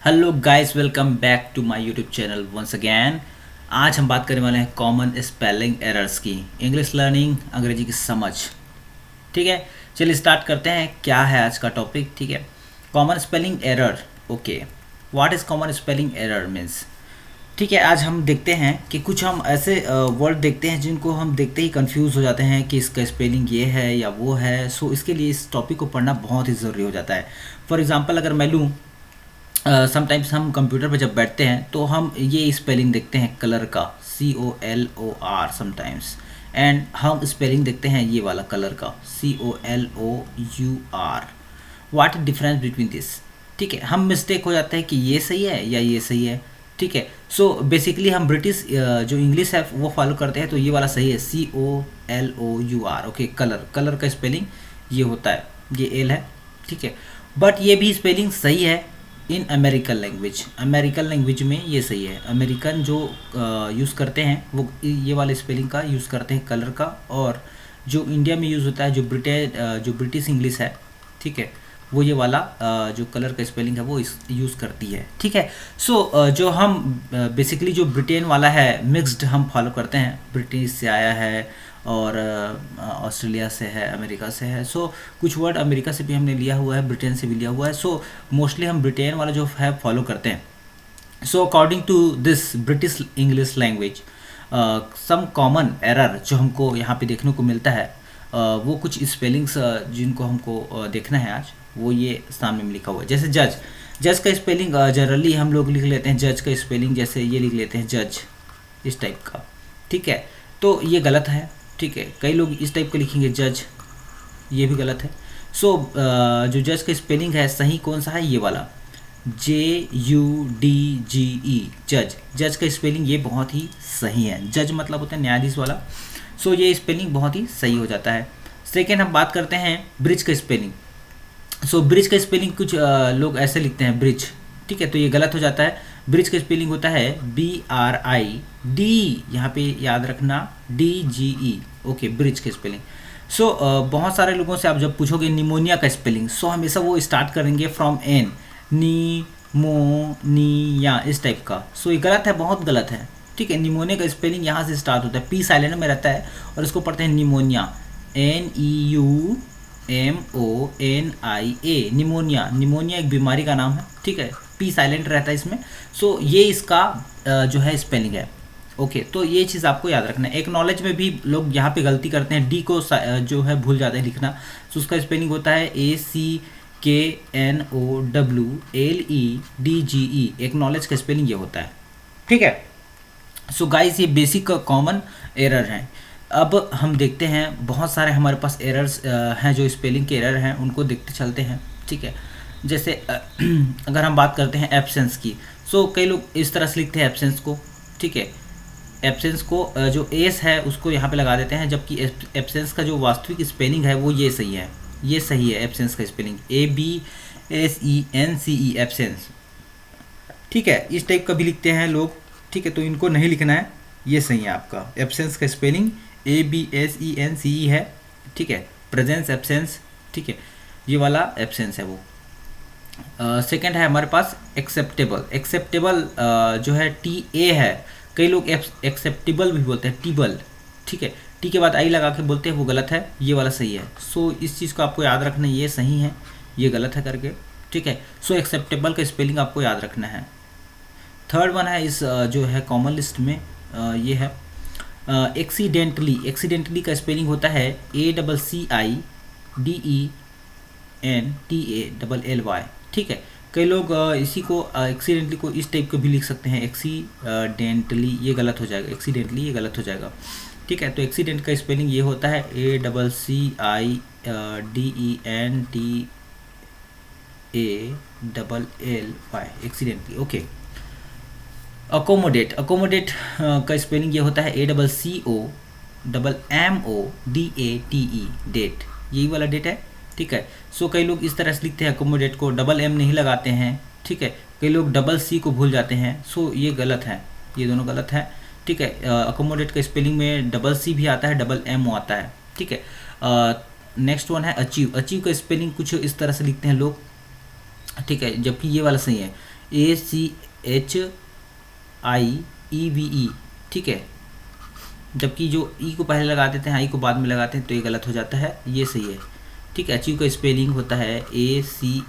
Hello guys, welcome back to my YouTube channel once again. आज हम बात करने वाले हैं कॉमन स्पेलिंग एरर्स की। इंग्लिश लर्निंग, अंग्रेजी की समझ। ठीक है, चलिए स्टार्ट करते हैं। क्या है आज का टॉपिक? ठीक है, common spelling error. Okay, what is common spelling error means. ठीक है, आज हम देखते हैं कि कुछ हम ऐसे वर्ड देखते हैं जिनको हम देखते ही कंफ्यूज हो जाते हैं कि इसका स्पेलिंग ये है या वो है। सो इसके लिए इस टॉपिक को पढ़ना बहुत ही ज़रूरी हो जाता है। फॉर एग्ज़ाम्पल अगर मैं लूँ, समटाइम्स हम कंप्यूटर पर जब बैठते हैं तो हम ये स्पेलिंग देखते हैं कलर का, COLOR समटाइम्स, एंड हम स्पेलिंग देखते हैं ये वाला कलर का, COLOUR। What difference between this? ठीक है, हम मिस्टेक हो जाते हैं कि ये सही है या ये सही है। ठीक है, सो बेसिकली हम ब्रिटिश जो इंग्लिश है वो फॉलो करते हैं, तो ये वाला सही है, COLOUR। ओके, कलर, कलर का स्पेलिंग ये होता है, ये एल है। ठीक है, बट ये भी स्पेलिंग सही है in American language. American language में ये सही है। अमेरिकन जो यूज़ करते हैं वो ये वाले स्पेलिंग का यूज़ करते हैं, कलर का। और जो इंडिया में यूज़ होता है, जो ब्रिटिश इंग्लिश है, ठीक है, वो ये वाला जो कलर का स्पेलिंग है वो इस यूज़ करती है। ठीक है, सो जो हम बेसिकली जो ब्रिटेन वाला है मिक्स्ड हम फॉलो करते हैं। ब्रिटिश से आया है और ऑस्ट्रेलिया से है, अमेरिका से है। सो कुछ वर्ड अमेरिका से भी हमने लिया हुआ है, ब्रिटेन से भी लिया हुआ है। सो मोस्टली हम ब्रिटेन वाला जो है फॉलो करते हैं। So according to this British English language, some common error जो हमको यहाँ पे देखने को मिलता है, वो कुछ स्पेलिंग्स जिनको हमको देखना है आज, वो ये सामने में लिखा हुआ है। जैसे जज, जज का स्पेलिंग जनरली हम लोग लिख लेते हैं, जज का स्पेलिंग जैसे ये लिख लेते हैं, जज, इस टाइप का। ठीक है, तो ये गलत है। ठीक है, कई लोग इस टाइप का लिखेंगे जज, ये भी गलत है। सो जो जज का स्पेलिंग है सही कौन सा है? ये वाला, JUDGE, जज। जज का स्पेलिंग ये बहुत ही सही है। जज मतलब होता है न्यायाधीश वाला। सो ये स्पेलिंग बहुत ही सही हो जाता है। सेकेंड हम बात करते हैं ब्रिज का स्पेलिंग। सो ब्रिज का स्पेलिंग कुछ लोग ऐसे लिखते हैं, ब्रिज। ठीक है, तो ये गलत हो जाता है। ब्रिज का स्पेलिंग होता है BRID, यहाँ पे याद रखना, DGE। ओके, ब्रिज का स्पेलिंग। सो बहुत सारे लोगों से आप जब पूछोगे निमोनिया का स्पेलिंग, सो हमेशा वो स्टार्ट करेंगे फ्रॉम एन, निमोनिया, इस टाइप का। सो ये गलत है, बहुत गलत है। ठीक है, निमोनिया का स्पेलिंग यहाँ से स्टार्ट होता है, पी साइलेंट में रहता है और इसको पढ़ते हैं निमोनिया, NEUMONIA, निमोनिया। निमोनिया एक बीमारी का नाम है। ठीक है, पी साइलेंट रहता है इसमें। सो ये इसका जो है स्पेलिंग है। ओके, तो ये चीज़ आपको याद रखना है। एक नॉलेज में भी लोग यहाँ पे गलती करते हैं, डी को जो है भूल जाते हैं लिखना। तो उसका स्पेलिंग होता है ACKNOWLEDGE। एक नॉलेज का स्पेलिंग ये होता है। ठीक है, सो गाइस, ये बेसिक कॉमन एरर हैं। अब हम देखते हैं, बहुत सारे हमारे पास एरर्स हैं, जो स्पेलिंग के एरर हैं उनको देखते चलते हैं। ठीक है, जैसे अगर हम बात करते हैं एब्सेंस की, सो कई लोग इस तरह से लिखते हैं एब्सेंस को। ठीक है, एब्सेंस को जो एस है उसको यहाँ पे लगा देते हैं, जबकि एब्सेंस का जो वास्तविक स्पेलिंग है वो ये सही है। ये सही है एब्सेंस का स्पेलिंग, ABSENCE, एब्सेंस। ठीक है, इस टाइप का भी लिखते हैं लोग। ठीक है, तो इनको नहीं लिखना है, ये सही है आपका। एब्सेंस का स्पेलिंग ABSENCE है। ठीक है, प्रेजेंस, एब्सेंस। ठीक है, ये वाला एब्सेंस है वो। सेकंड है हमारे पास एक्सेप्टेबल। एक्सेप्टेबल जो है TA है, कई लोग एक्सेप्टेबल भी बोलते हैं, टीबल। ठीक है, टी के बाद आई लगा के बोलते हैं, वो गलत है, ये वाला सही है। सो इस चीज़ को आपको याद रखना है, ये सही है, ये गलत है करके। ठीक है, सो एक्सेप्टेबल का स्पेलिंग आपको याद रखना है। थर्ड वन है इस जो है कॉमन लिस्ट में, ये है एक्सीडेंटली। एक्सीडेंटली का स्पेलिंग होता है ACCIDENTALLY। ठीक है, कई लोग इसी को एक्सीडेंटली को इस टाइप को भी लिख सकते हैं, एक्सीडेंटली, ये गलत हो जाएगा, एक्सीडेंटली ये गलत हो जाएगा। ठीक है, तो एक्सीडेंट का स्पेलिंग ये होता है ACCIDENTALLY, accidentally. Okay, accommodate. Accommodate का स्पेलिंग ये होता है ACCOMMODATE, डेट, यही वाला डेट है। ठीक है, सो कई लोग इस तरह से लिखते हैं अकोमोडेट को, M नहीं लगाते हैं। ठीक है, कई लोग C को भूल जाते हैं। सो ये गलत है, ये दोनों गलत है। ठीक है, अकोमोडेट का स्पेलिंग में C भी आता है, M आता है। ठीक है, नेक्स्ट वन है अचीव। अचीव का स्पेलिंग कुछ इस तरह से लिखते हैं लोग। ठीक है, जबकि ये वाला सही है, ACHIEVE, ठीक है। जबकि जो ई को पहले लगा देते हैं, आई को बाद में लगाते हैं, तो ये गलत हो जाता है, ये सही है, ठीक है। अचीव का स्पेलिंग होता है ACHIEVE,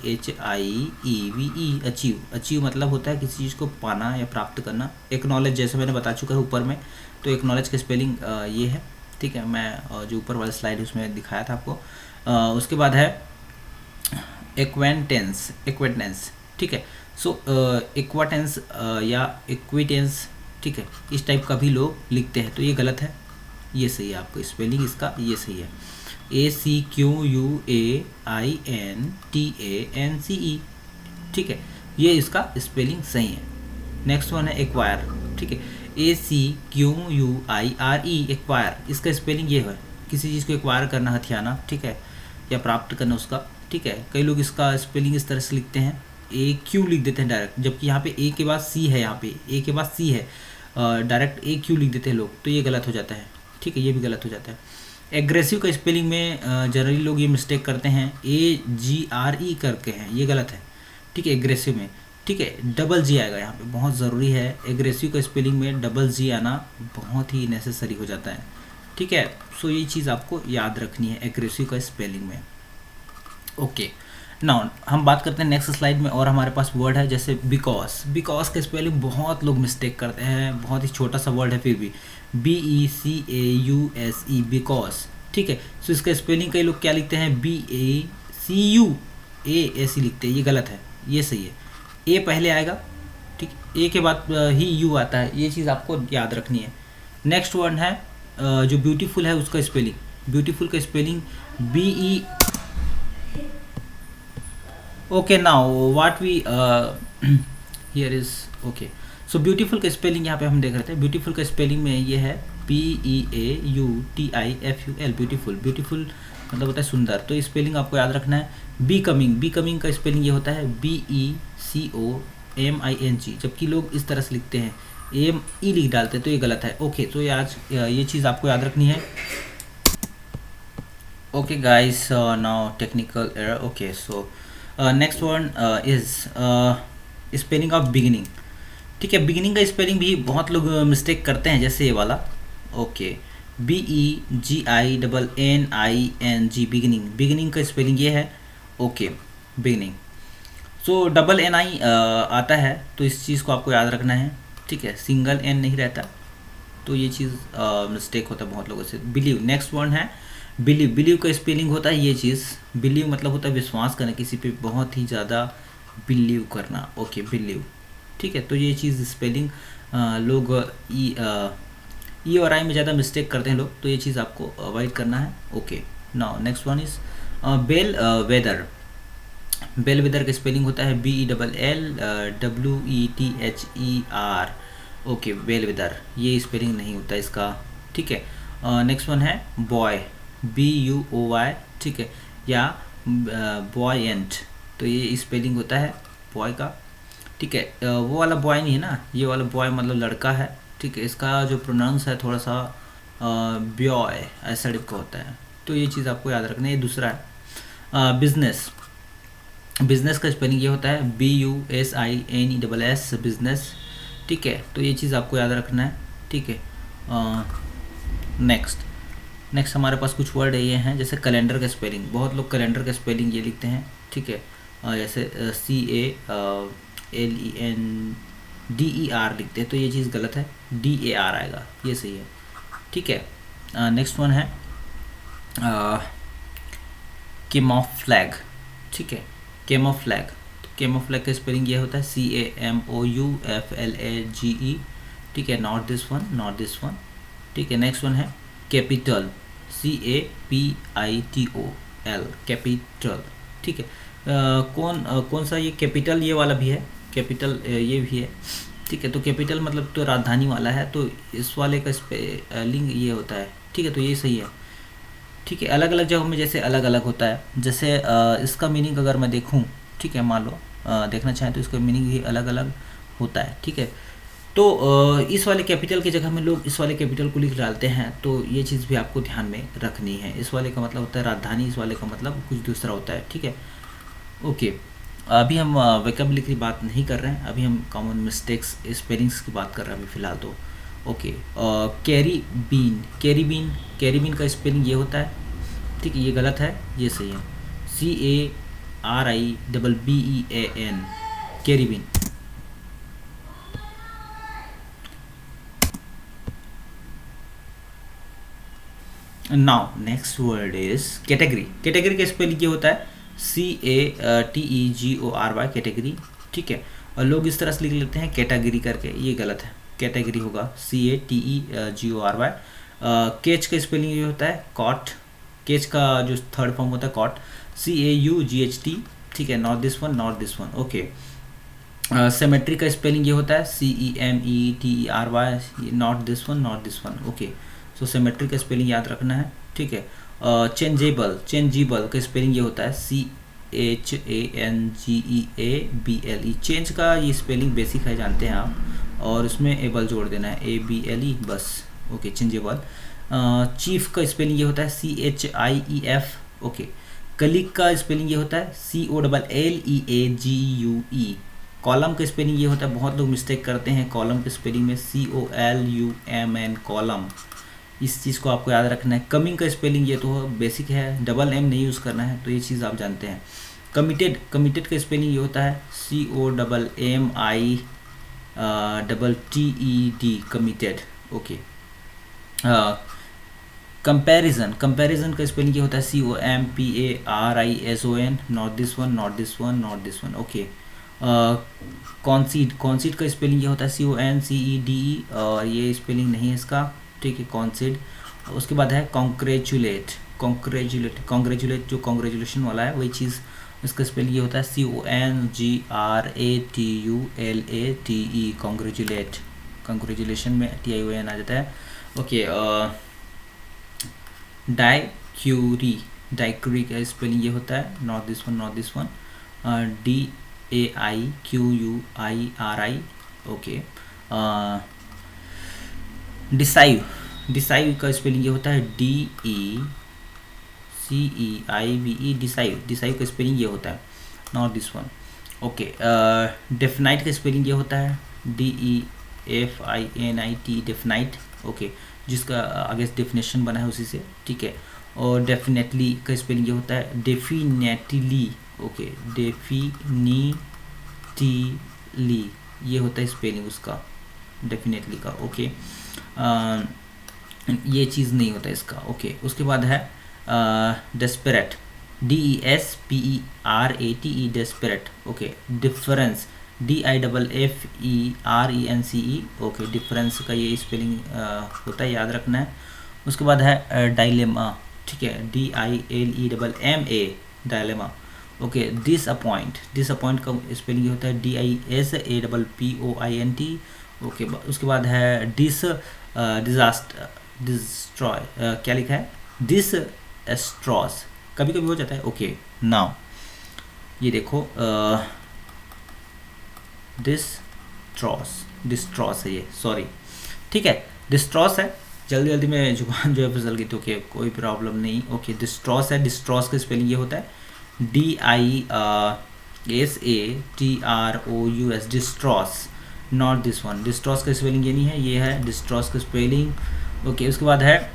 अचीव। अचीव मतलब होता है किसी चीज़ को पाना या प्राप्त करना। एक्नॉलेज जैसे मैंने बता चुका है ऊपर में, तो एक्नॉलेज का स्पेलिंग ये है, ठीक है। मैं जो ऊपर वाला स्लाइड उसमें दिखाया था आपको। उसके बाद है एक्वेंटेंस, एक्वेंटेंस, ठीक है। सो एक्वाटेंस या एक्विटेंस, ठीक है, इस टाइप का भी लोग लिखते हैं, तो ये गलत है, ये सही है। आपको स्पेलिंग इसका ये सही है, ACQUAINTANCE, ठीक है, ये इसका स्पेलिंग सही है। नेक्स्ट वन है एक्वायर, ठीक है, ACQUIRE, एक्वायर, इसका स्पेलिंग ये है, किसी चीज़ को एक्वायर करना, हथियाना, ठीक है, या प्राप्त करना उसका, ठीक है। कई लोग इसका स्पेलिंग इस तरह से लिखते हैं, AQ लिख देते हैं डायरेक्ट, जबकि यहाँ पे ए के बाद सी है, यहाँ पे ए के बाद सी है, डायरेक्ट AQ लिख देते हैं लोग, तो ये गलत हो जाता है, ठीक है, ये भी गलत हो जाता है। एग्रेसिव का स्पेलिंग में जनरली लोग ये मिस्टेक करते हैं, AGRE करके हैं, ये गलत है, ठीक है, एग्रेसिव में, ठीक है, डबल जी आएगा यहाँ पे, बहुत ज़रूरी है। एग्रेसिव का स्पेलिंग में डबल जी आना बहुत ही नेसेसरी हो जाता है, ठीक है। सो ये चीज़ आपको याद रखनी है एग्रेसिव का स्पेलिंग में। ओके, नाउ हम बात करते हैं नेक्स्ट स्लाइड में, और हमारे पास वर्ड है जैसे बिकॉज। बिकॉज का स्पेलिंग बहुत लोग मिस्टेक करते हैं, बहुत ही छोटा सा वर्ड है फिर भी, BECAUSE, बिकॉज, ठीक है। सो इसका स्पेलिंग कई लोग क्या लिखते हैं, BACUASE लिखते हैं, ये गलत है, ये सही है, ए पहले आएगा, ठीक, ए के बाद ही यू आता है, ये चीज़ आपको याद रखनी है। नेक्स्ट वर्ड है जो ब्यूटीफुल है, उसका स्पेलिंग, ब्यूटीफुल का spelling BE। Okay, now what we here is, okay, so beautiful का स्पेलिंग यहाँ पे हम देख रहे थे। ब्यूटीफुल का स्पेलिंग में ये है BEAUTIFUL, ब्यूटीफुल। ब्यूटीफुल मतलब होता है सुंदर, तो स्पेलिंग आपको याद रखना है। बी कमिंग, बी कमिंग का स्पेलिंग ये होता है BECOMING, जबकि लोग इस तरह से लिखते हैं, AME लिख डालते हैं, तो ये गलत है। ओके, तो ये चीज़ आपको याद रखनी है। Okay guys, now technical error. Okay, so next one is spelling of beginning, ठीक है। बिगिनिंग का स्पेलिंग भी बहुत लोग मिस्टेक करते हैं, जैसे ये वाला, ओके, BEGINNING, बिगिनिंग। बिगिनिंग का स्पेलिंग ये है, ओके, बिगिनिंग। सो डबल NI आता है, तो इस चीज़ को आपको याद रखना है, ठीक है, सिंगल N नहीं रहता, तो ये चीज़ मिस्टेक होता है बहुत लोगों से। बिलीव, नेक्स्ट वन है बिलीव। बिलीव का स्पेलिंग होता है ये चीज़, बिलीव मतलब होता है विश्वास करना, किसी पे बहुत ही ज़्यादा बिलीव करना, ओके, बिलीव, ठीक है। तो ये चीज़ स्पेलिंग लोग ई और आई में ज़्यादा मिस्टेक करते हैं लोग, तो ये चीज़ आपको अवॉइड करना है। Okay, now next one is bellwether. Bellwether का स्पेलिंग होता है BELLWETHER, ओके, बेल वेदर, ये स्पेलिंग नहीं होता इसका, ठीक है। नेक्स्ट वन है बॉय, BUOY, ठीक है, या बॉयंट, तो ये स्पेलिंग होता है बॉय का, ठीक है। वो वाला बॉय नहीं है ना, ये वाला बॉय मतलब लड़का है, ठीक है। इसका जो प्रोनाउंस है थोड़ा सा ब्यॉय ऐसा टाइप का होता है, तो ये चीज़ आपको याद रखना है। ये दूसरा है बिजनेस। बिजनेस का स्पेलिंग ये होता है BUSINESS, बिजनेस, ठीक है। तो ये चीज़ आपको याद रखना है, ठीक है। नेक्स्ट हमारे पास कुछ वर्ड ये हैं, जैसे कैलेंडर का स्पेलिंग। बहुत लोग कैलेंडर का स्पेलिंग ये लिखते हैं, ठीक है, जैसे CALENDER लिखते हैं, तो ये चीज़ गलत है, DAR आएगा, ये सही है, ठीक है। नेक्स्ट वन है कैमोफ्लैग, ठीक है, कैमोफ्लैग। तो कैमोफ्लैग का स्पेलिंग ये होता है CAMOUFLAGE, ठीक है, not this one, not this one, ठीक है। नेक्स्ट वन है कैपिटल, CAPITOL, कैपिटल, ठीक है। कौन सा, ये कैपिटल, ये वाला भी है कैपिटल, ये भी है, ठीक है। तो कैपिटल मतलब तो राजधानी वाला है, तो इस वाले का स्पेलिंग ये होता है, ठीक है, तो ये सही है, ठीक है। अलग अलग जगहों में जैसे अलग अलग होता है, जैसे इसका मीनिंग अगर मैं देखूं, ठीक है, मान लो देखना चाहें तो इसका मीनिंग भी अलग अलग होता है, ठीक है। तो इस वाले कैपिटल की जगह में लोग इस वाले कैपिटल को लिख डालते हैं, तो ये चीज़ भी आपको ध्यान में रखनी है। इस वाले का मतलब होता है राजधानी, इस वाले का मतलब कुछ दूसरा होता है, ठीक है। ओके, अभी हम वोकैबुलरी की बात नहीं कर रहे हैं, अभी हम कॉमन मिस्टेक्स स्पेलिंग्स की बात कर रहे हैं अभी फ़िलहाल तो। Okay, Caribbean, Caribbean, Caribbean का स्पेलिंग ये होता है, ठीक है, ये गलत है, ये सही है, CARIBBEAN, Caribbean. Now next word is category. Category का स्पेलिंग ये होता है CATEGORY, कैटेगरी, ठीक है। और लोग इस तरह से लिख लेते हैं कैटेगरी करके, ये गलत है, कैटेगरी होगा CATEGORY। केच का स्पेलिंग ये होता है कॉट, केच का जो थर्ड फॉर्म होता है कॉट, CAUGHT, ठीक है, not this one, not this one. Okay, cemetery का स्पेलिंग ये होता है CEMETERY, not this one, not this one. Okay, so cemetery का स्पेलिंग याद रखना है, ठीक है। चेंजेबल, चेंजेबल का स्पेलिंग ये होता है CHANGEABLE। चेंज का ये स्पेलिंग बेसिक है, जानते हैं आप, और उसमें एबल जोड़ देना है, ABLE, बस। Okay, changeable. चीफ का स्पेलिंग ये होता है CHIEF। ओके, कलीग का स्पेलिंग ये होता है COLLEAGUE। कॉलम का स्पेलिंग ये होता है, बहुत लोग मिस्टेक करते हैं कॉलम के स्पेलिंग में, COLUMN, कॉलम। इस चीज़ को आपको याद रखना है। कमिंग का स्पेलिंग ये तो बेसिक है, डबल M नहीं यूज़ करना है, तो ये चीज़ आप जानते हैं। कमिटेड, कमिटेड का स्पेलिंग ये होता है COMMITTED, committed. Okay, comparison, comparison का स्पेलिंग ये होता है COMPARISON, not this one, not this one, not this one. Okay, concede, concede का स्पेलिंग ये होता है CONCEDE, और ये स्पेलिंग नहीं है इसका, ठीक है, कॉन्सीड। उसके बाद है कॉन्ग्रेचुलेट, कॉन्ग्रेचुलेट, कॉन्ग्रेचुलेट जो कॉन्ग्रेचुलेशन वाला है वही चीज़, इसका स्पेलिंग ये होता है CONGRATULATE, कॉन्ग्रेचुलेट। कॉन्ग्रेचुलेशन में TION आ जाता है। ओके, डाइक्यूरी, डाइक्यूरी का स्पेलिंग ये होता है not this one, not this one, DAIQUIRI। Okay, deceive, deceive का स्पेलिंग ये होता है DECEIVE, डिसाइव, डिसाइव का स्पेलिंग ये होता है not this one. Okay, definite का स्पेलिंग ये होता है DEFINIT, डेफिनाइट। ओके, जिसका आगे डेफिनेशन बना है उसी से, ठीक है। और डेफिनेटली का स्पेलिंग ये होता है डेफिनेटली। ओके, डेफिनेटली, ये होता है स्पेलिंग उसका, डेफिनेटली का। ओके, ये चीज़ नहीं होता इसका। ओके, उसके बाद है desperate, DESPERATE, desperate. Okay, difference, DIFFERENCE। Okay, difference का ये स्पेलिंग होता है, याद रखना है। उसके बाद है डायलेमा, ठीक है, DILEMMA, dilemma. Okay, disappoint, disappoint का स्पेलिंग ये होता है DISAPPOINT। ओके, उसके बाद है डिजास्टर, डिस्ट्रॉय, क्या लिखा है, डिसएस्ट्रॉस, कभी कभी हो जाता है। ओके, नाउ ये देखो, डिस्ट्रॉस, डिस्ट्रॉस है ये, सॉरी, ठीक है, डिस्ट्रॉस है, जल्दी जल्दी में जुबान जो है फिसल गई, तो ओके, कोई प्रॉब्लम नहीं। ओके, डिस्ट्रॉस है, डिस्ट्रॉस का स्पेलिंग ये होता है DISATROUS, डिस्ट्रॉस, नॉट दिस वन। डिस्ट्रॉस का स्पेलिंग ये नहीं है, ये है डिस्ट्रॉस का स्पेलिंग। ओके, उसके बाद है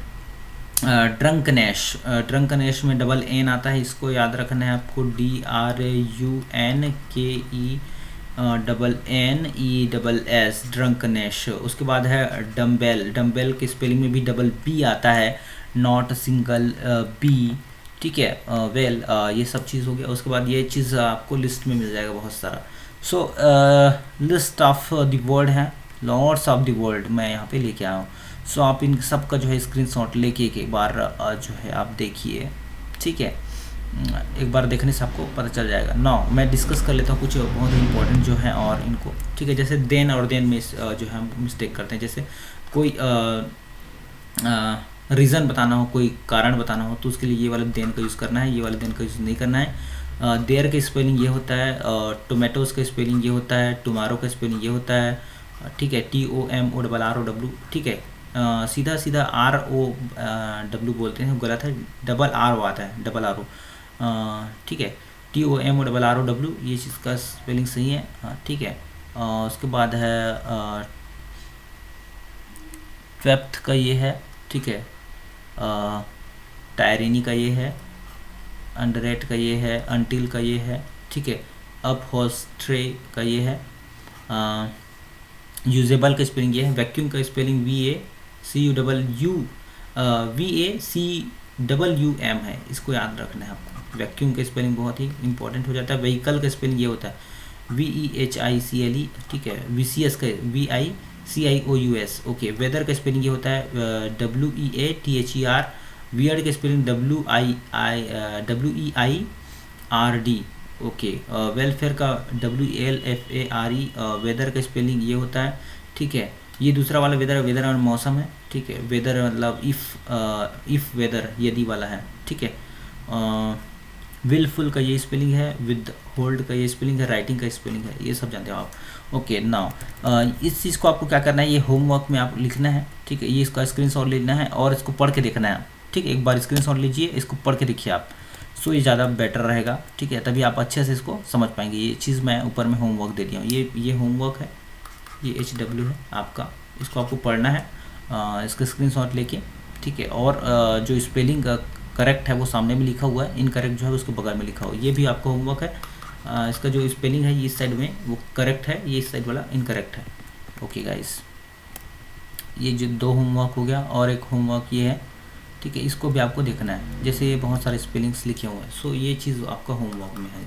ड्रंकनेश, ड्रंकनेश में डबल N आता है, इसको याद रखना है आपको, DRUNKENESS, ड्रंकनेश। उसके बाद है डम्बेल, डम्बेल के स्पेलिंग में भी डबल B आता है, नॉट सिंगल B, ठीक है। वेल, ये सब चीज़ हो गया। उसके बाद ये चीज़ आपको लिस्ट में मिल जाएगा बहुत सारा। सो लिस्ट ऑफ द वर्ड है, लॉट्स ऑफ द वर्ड मैं यहाँ पे लेके आया हूँ। सो आप इन सब का जो है स्क्रीनशॉट लेके एक बार जो है आप देखिए, ठीक है, एक बार देखने से आपको पता चल जाएगा। नाउ मैं डिस्कस कर लेता हूँ कुछ बहुत ही इंपॉर्टेंट जो है और इनको, ठीक है। जैसे देन और देन में जो है हम मिस्टेक करते हैं, जैसे कोई रीज़न बताना हो, कोई कारण बताना हो, तो उसके लिए ये वाला देन का यूज़ करना है, ये वाला देन का यूज़ नहीं करना है। देयर का स्पेलिंग ये होता है, टोमेटोज़ का स्पेलिंग ये होता है, टुमारो का स्पेलिंग ये होता है, ठीक है, TOMORROW, ठीक है। सीधा सीधा ROW बोलते हैं, गलत है, डबल R आता है, डबल RO, ठीक है। TOMORROW, ये चीज़ का स्पेलिंग सही है, हाँ ठीक है। उसके बाद है ट्वेप्थ का ये है, ठीक है। टायरिनी का ये है, अंडरेट का ये है, अंटिल का ये है, ठीक है। अपहोस्ट्रे का ये है, यूजेबल का स्पेलिंग ये है, वैक्यूम का स्पेलिंग VACUM है, इसको याद रखना है आपको। वैक्यूम का स्पेलिंग बहुत ही इंपॉर्टेंट हो जाता है। व्हीकल का स्पेलिंग ये होता है VEHICLE, ठीक है। VCS का VICIOUS, ओके। वेदर का स्पेलिंग ये होता है WEATHER। वियर्ड का स्पेलिंग WEIRD, ओके। वेलफेयर का WELFARE। वेदर का स्पेलिंग ये होता है, ठीक है। ये दूसरा वाला वेदर, वेदर और मौसम है, ठीक है। वेदर मतलब इफ़ वेदर, यदि वाला है, ठीक है। विलफुल का ये स्पेलिंग है, विद होल्ड का ये स्पेलिंग है, राइटिंग का स्पेलिंग है, ये सब जानते हो आप, ओके। नाउ इस चीज़ को आपको क्या करना है, ये होमवर्क में आप लिखना है, ठीक है। ये इसका स्क्रीनशॉट लेना है और इसको पढ़ के देखना है, ठीक है। एक बार स्क्रीनशॉट लीजिए, इसको पढ़ के देखिए आप, सो ये ज़्यादा बेटर रहेगा, ठीक है। तभी आप अच्छे से इसको समझ पाएंगे। ये चीज़ मैं ऊपर में होमवर्क दे दिया हूँ, ये होमवर्क है, ये HW है आपका, इसको आपको पढ़ना है, इसका स्क्रीनशॉट लेके, ठीक है। और जो स्पेलिंग करेक्ट है वो सामने में लिखा हुआ है, इनकरेक्ट जो है उसके बगल में लिखा हुआ है, ये भी आपका होमवर्क है। इसका जो स्पेलिंग है ये इस साइड में वो करेक्ट है, ये इस साइड वाला इनकरेक्ट है, ओके गाइस। ये जो 2 होमवर्क हो गया, और एक होमवर्क ये है, ठीक है। इसको भी आपको देखना है, जैसे ये बहुत सारे स्पेलिंग्स लिखे हुए हैं, सो ये चीज़ आपका होमवर्क में है,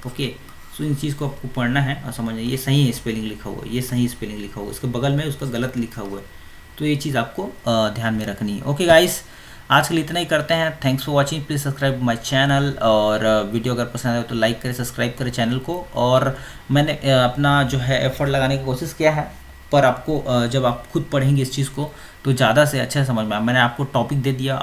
ओके। सो इन चीज़ को आपको पढ़ना है और समझना है, ये सही है स्पेलिंग लिखा हुआ है, ये सही स्पेलिंग लिखा हुआ है, इसके बगल में उसका गलत लिखा हुआ है, तो ये चीज़ आपको ध्यान में रखनी है, ओके गाइस। आज के लिए इतना ही करते हैं। Thanks for watching, please subscribe my channel, और वीडियो अगर पसंद आए तो लाइक करें, सब्सक्राइब करें चैनल को। और मैंने अपना जो है एफर्ट लगाने की कोशिश किया है, पर आपको जब आप खुद पढ़ेंगे इस चीज़ को तो ज़्यादा से अच्छा समझ में आए। मैंने आपको टॉपिक दे दिया,